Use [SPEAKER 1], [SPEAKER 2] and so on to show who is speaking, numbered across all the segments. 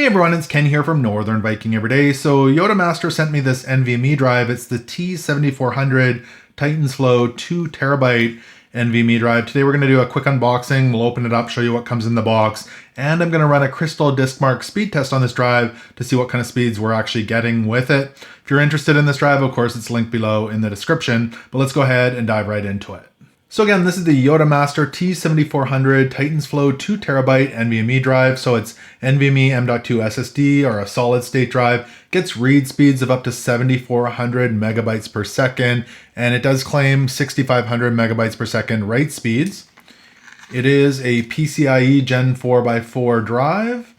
[SPEAKER 1] Hey everyone, it's Ken here from Northern Viking Everyday. So Yottamaster sent me this NVMe drive. It's the T7400 TitanFlow 2TB NVMe drive. Today we're going to do a quick unboxing. We'll open it up, show you what comes in the box, and I'm going to run a CrystalDiskMark speed test on this drive to see what kind of speeds we're actually getting with it. If you're interested in this drive, of course, it's linked below in the description, but let's go ahead and dive right into it. So again, this is the Yottamaster T7400 TitanFlow 2TB NVMe drive. So it's NVMe M.2 SSD or a solid state drive. Gets read speeds of up to 7,400 megabytes per second, and it does claim 6,500 megabytes per second write speeds. It is a PCIe Gen 4x4 drive.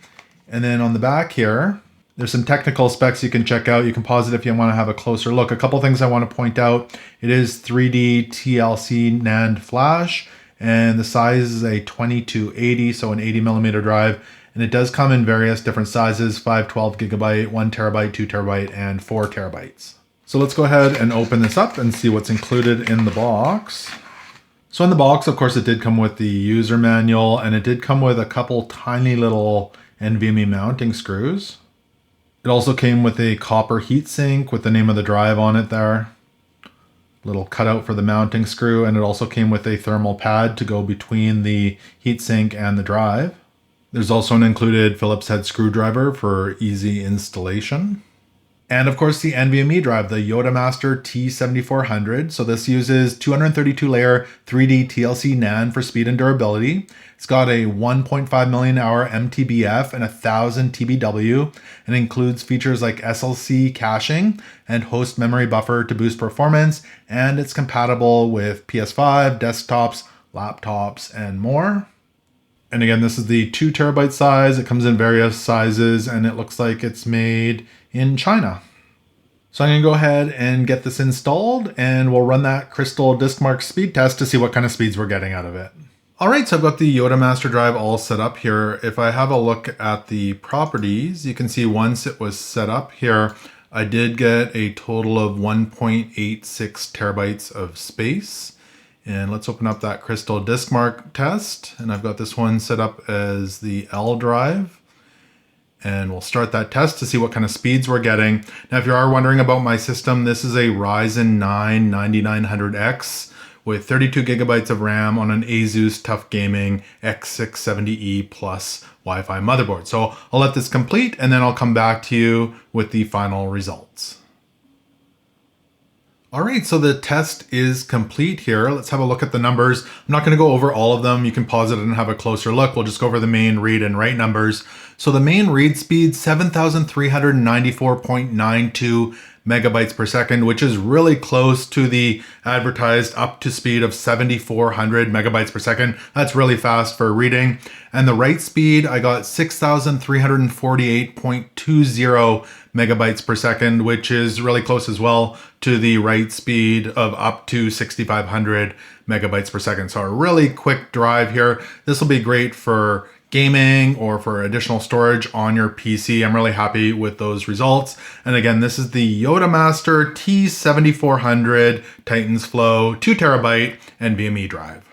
[SPEAKER 1] And then on the back here, there's some technical specs you can check out. You can pause it if you want to have a closer look. A couple things I want to point out. It is 3D TLC NAND flash, and the size is a 2280, so an 80 millimeter drive. And it does come in various different sizes, 512 gigabyte, 1 terabyte, 2 terabyte, and 4 terabytes. So let's go ahead and open this up and see what's included in the box. So in the box, of course, it did come with the user manual, and it did come with a couple tiny little NVMe mounting screws. It also came with a copper heatsink with the name of the drive on it there. Little cutout for the mounting screw, and it also came with a thermal pad to go between the heatsink and the drive. There's also an included Phillips head screwdriver for easy installation. And of course the NVMe drive, the Yottamaster T7400. So this uses 232 layer 3D TLC NAND for speed and durability. It's got a 1.5 million hour MTBF and 1000 TBW, and includes features like SLC caching and host memory buffer to boost performance. And it's compatible with PS5, desktops, laptops, and more. And again, this is the 2 terabyte size. It comes in various sizes, and it looks like it's made in China. So I'm going to go ahead and get this installed, and we'll run that CrystalDiskMark speed test to see what kind of speeds we're getting out of it. All right, so I've got the Yottamaster drive all set up here. If I have a look at the properties, you can see once it was set up here, I did get a total of 1.86 terabytes of space. And let's open up that CrystalDiskMark test. And I've got this one set up as the L drive. And we'll start that test to see what kind of speeds we're getting. Now, if you are wondering about my system, this is a Ryzen 9 9900X with 32 gigabytes of RAM on an Asus Tough Gaming X670E Plus Wi-Fi motherboard. So I'll let this complete, and then I'll come back to you with the final results. All right, so the test is complete here. Let's have a look at the numbers. I'm not going to go over all of them. You can pause it and have a closer look. We'll just go over the main read and write numbers. So the main read speed, 7,394.92 megabytes per second, which is really close to the advertised up to speed of 7,400 megabytes per second. That's really fast for reading. And the write speed, I got 6,348.20 megabytes per second, which is really close as well to the write speed of up to 6,500 megabytes per second. So a really quick drive here. This will be great for gaming or for additional storage on your PC. I'm really happy with those results. And again, this is the Yottamaster T7400 TitanFlow 2 terabyte NVMe drive.